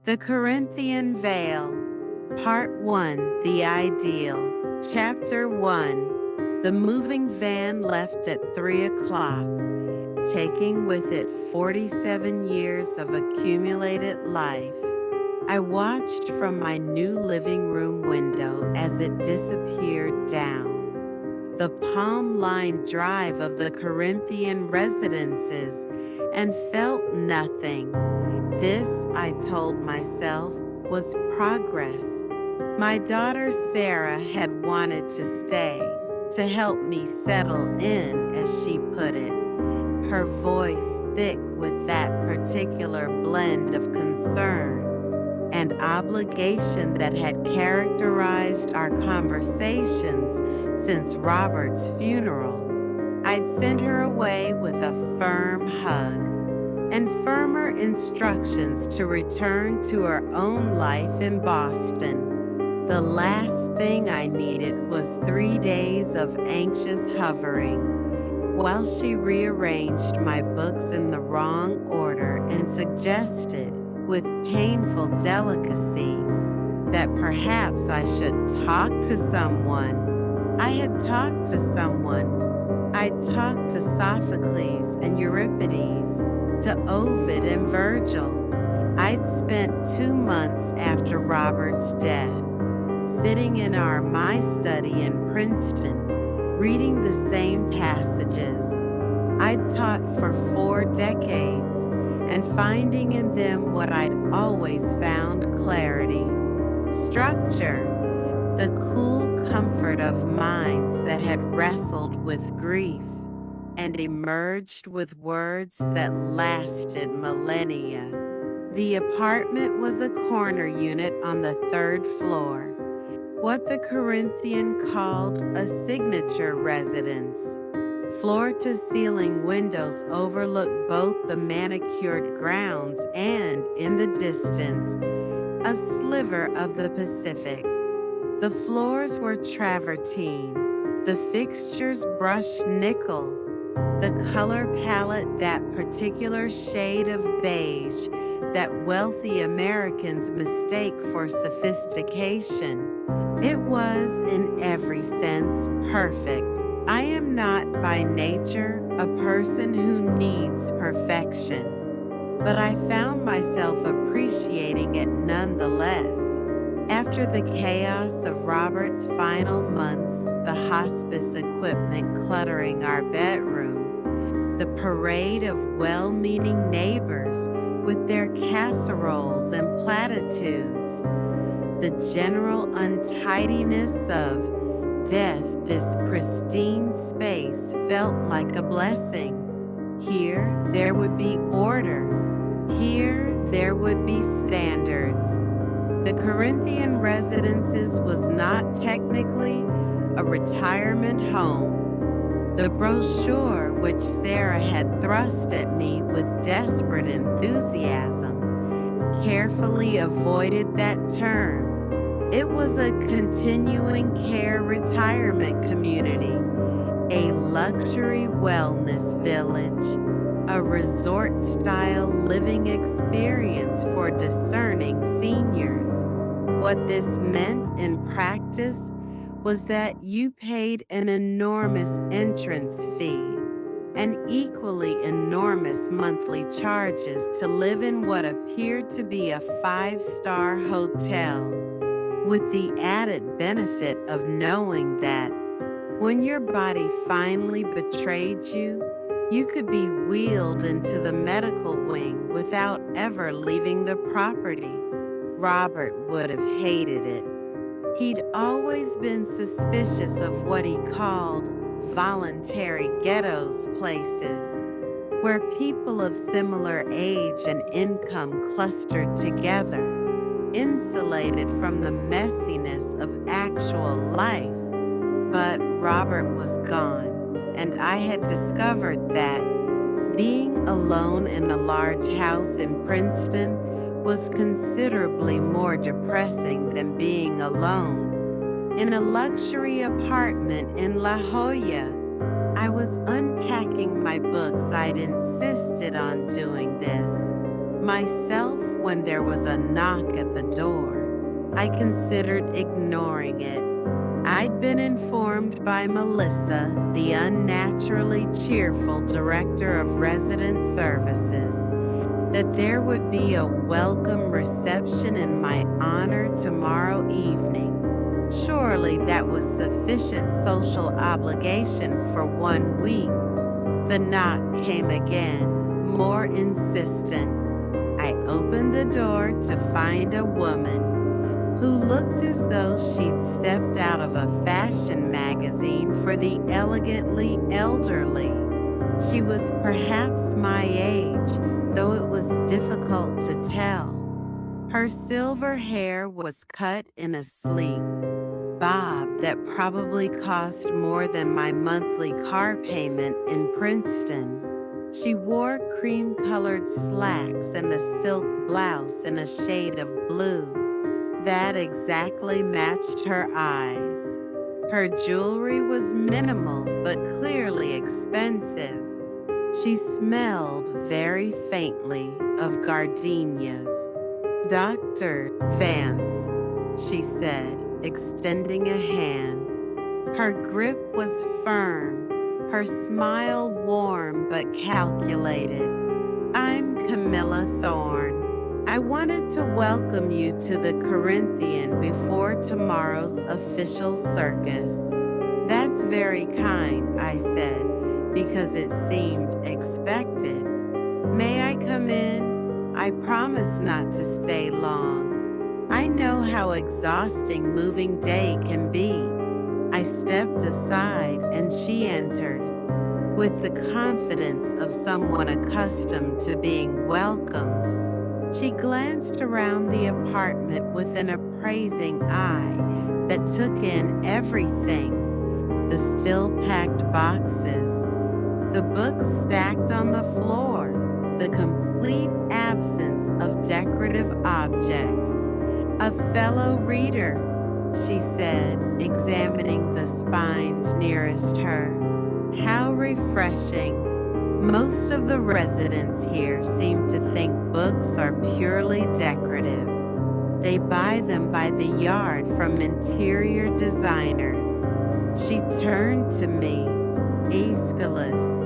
The Corinthian Veil, Part 1, The Ideal, Chapter 1. The moving van left at 3 o'clock, taking with it 47 years of accumulated life. I watched from my new living room window as it disappeared down the palm-lined drive of the Corinthian residences and felt nothing. This, I told myself, was progress. My daughter Sarah had wanted to stay, to help me settle in, as she put it, her voice thick with that particular blend of concern and obligation that had characterized our conversations since Robert's funeral. I'd sent her away with a firm hug and firmer instructions to return to her own life in Boston. The last thing I needed was 3 days of anxious hovering, while she rearranged my books in the wrong order and suggested, with painful delicacy, that perhaps I should talk to someone. I had talked to someone. I'd talked to Sophocles and Euripides, to Ovid and Virgil. I'd spent 2 months after Robert's death, sitting in my study in Princeton, reading the same passages I'd taught for 4 decades, and finding in them what I'd always found: clarity, structure, the cool comfort of minds that had wrestled with grief and emerged with words that lasted millennia. The apartment was a corner unit on the 3rd floor, what the Corinthian called a signature residence. Floor-to-ceiling windows overlooked both the manicured grounds and, in the distance, a sliver of the Pacific. The floors were travertine, the fixtures brushed nickel, the color palette that particular shade of beige that wealthy Americans mistake for sophistication. It was, in every sense, perfect. I am not by nature a person who needs perfection, but I found myself appreciating it nonetheless. After the chaos of Robert's final months, the hospice equipment cluttering our bedroom, the parade of well-meaning neighbors with their casseroles and platitudes, the general untidiness of death, this pristine space felt like a blessing. Here there would be order. Here there would be standards. The Corinthian Residences was not technically a retirement home. The brochure, which Sarah had thrust at me with desperate enthusiasm, carefully avoided that term. It was a continuing care retirement community, a luxury wellness village, a resort-style living experience for discerning seniors. What this meant in practice was that you paid an enormous entrance fee and equally enormous monthly charges to live in what appeared to be a 5-star hotel, with the added benefit of knowing that when your body finally betrayed you, you could be wheeled into the medical wing without ever leaving the property. Robert would have hated it. He'd always been suspicious of what he called voluntary ghettos places, where people of similar age and income clustered together, insulated from the messiness of actual life. But Robert was gone, and I had discovered that being alone in a large house in Princeton was considerably more depressing than being alone in a luxury apartment in La Jolla. I was unpacking my books. I'd insisted on doing this, Myself, when there was a knock at the door, I considered ignoring it. I'd been informed by Melissa, the unnaturally cheerful director of resident services, that there would be a welcome reception in my honor tomorrow evening. Surely that was sufficient social obligation for 1 week. The knock came again, more insistent. I opened the door to find a woman who looked as though she'd stepped out of a fashion magazine for the elegantly elderly. She was perhaps my age, though it was difficult to tell. Her silver hair was cut in a sleek bob that probably cost more than my monthly car payment in Princeton. She wore cream-colored slacks and a silk blouse in a shade of blue that exactly matched her eyes. Her jewelry was minimal but clearly expensive. She smelled very faintly of gardenias. "Dr. Vance," she said, extending a hand. Her grip was firm, her smile warm but calculated. "I'm Camilla Thorne. I wanted to welcome you to the Corinthian before tomorrow's official circus." "That's very kind," I said, because it seemed expected. "May I come in? I promise not to stay long. I know how exhausting moving day can be." I stepped aside and she entered. With the confidence of someone accustomed to being welcomed, she glanced around the apartment with an appraising eye that took in everything: the still-packed boxes, the books stacked on the floor, the complete absence of decorative objects. "A fellow reader," she said, examining the spines nearest her. "How refreshing. Most of the residents here seem to think books are purely decorative. They buy them by the yard from interior designers." She turned to me. "Aeschylus,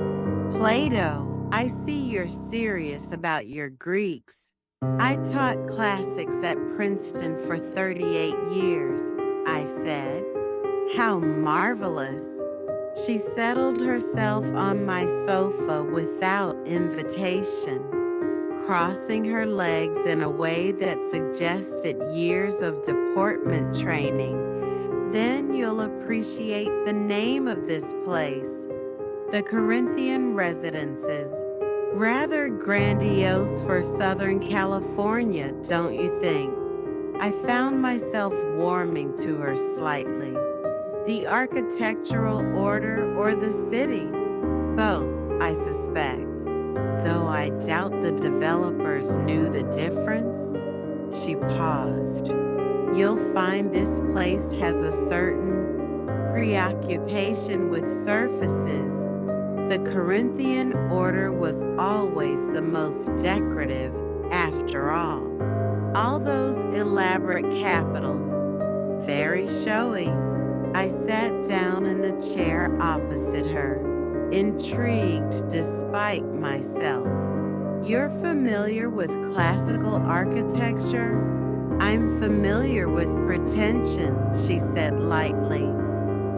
Plato, I see you're serious about your Greeks." "I taught classics at Princeton for 38 years, I said. "How marvelous." She settled herself on my sofa without invitation, crossing her legs in a way that suggested years of deportment training. "Then you'll appreciate the name of this place, the Corinthian Residences. Rather grandiose for Southern California, don't you think?" I found myself warming to her slightly. "The architectural order or the city?" "Both, I suspect, though I doubt the developers knew the difference." She paused. "You'll find this place has a certain preoccupation with surfaces. The Corinthian order was always the most decorative, after all. All those elaborate capitals, very showy." I sat down in the chair opposite her, intrigued despite myself. "You're familiar with classical architecture?" "I'm familiar with pretension," she said lightly,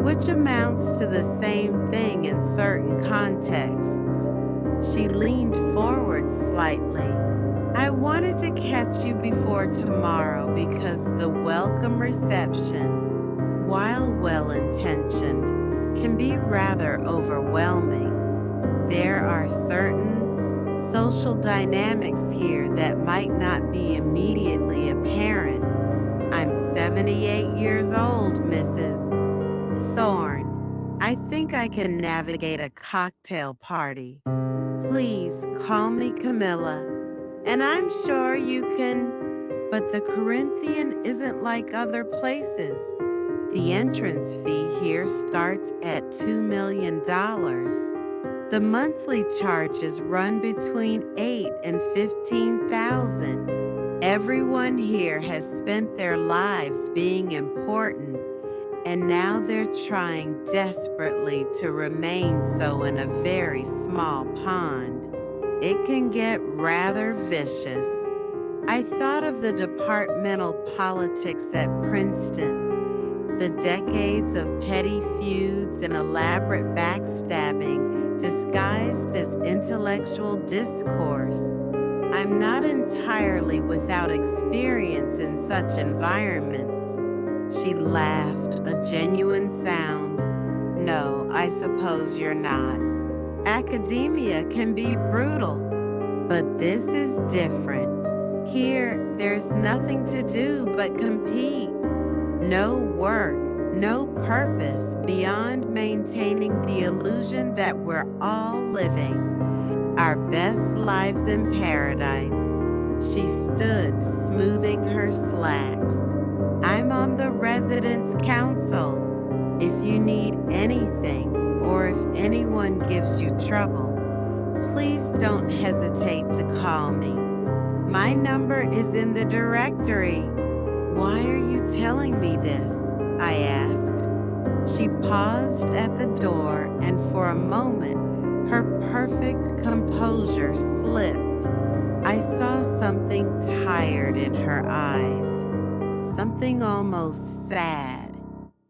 "which amounts to the same thing in certain contexts." She leaned forward slightly. "I wanted to catch you before tomorrow because the welcome reception, while well-intentioned, can be rather overwhelming. There are certain social dynamics here that might not be immediately apparent. I'm 78 years old, Mrs. Thorne. I think I can navigate a cocktail party. Please call me Camilla, and I'm sure you can." "But the Corinthian isn't like other places. The entrance fee here starts at $2 million. The monthly charges run between 8 and 15,000. Everyone here has spent their lives being important, and now they're trying desperately to remain so in a very small pond. It can get rather vicious. I thought of the departmental politics at Princeton, the decades of petty feuds and elaborate backstabbing disguised as intellectual discourse. I'm not entirely without experience in such environments. She laughed, a genuine sound. No, I suppose you're not. Academia can be brutal, but this is different. Here, there's nothing to do but compete. No work, no purpose beyond maintaining the illusion that we're all living our best lives in paradise. She stood, smoothing her slacks. I'm on the residence council. If you need anything, or if anyone gives you trouble, please don't hesitate to call me. My number is in the directory. Why are you telling me this? I asked. She paused at the door, and for a moment, her perfect composure slipped. I saw something tired in her eyes, something almost sad,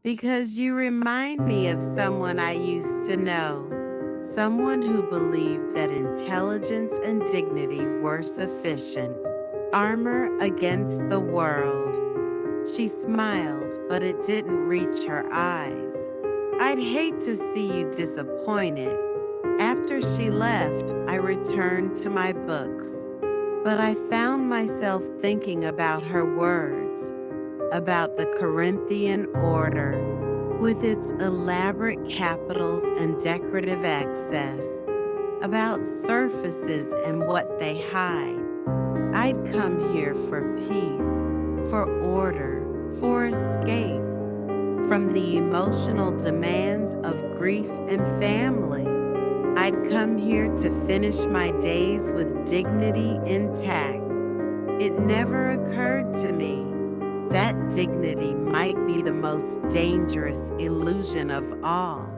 because you remind me of someone I used to know, someone who believed that intelligence and dignity were sufficient, armor against the world. She smiled, but it didn't reach her eyes. I'd hate to see you disappointed. After she left, I returned to my books, but I found myself thinking about her words, about the Corinthian order, with its elaborate capitals and decorative excess, about surfaces and what they hide. I'd come here for peace, for order, for escape from the emotional demands of grief and family. I'd come here to finish my days with dignity intact. It never occurred to me that dignity might be the most dangerous illusion of all.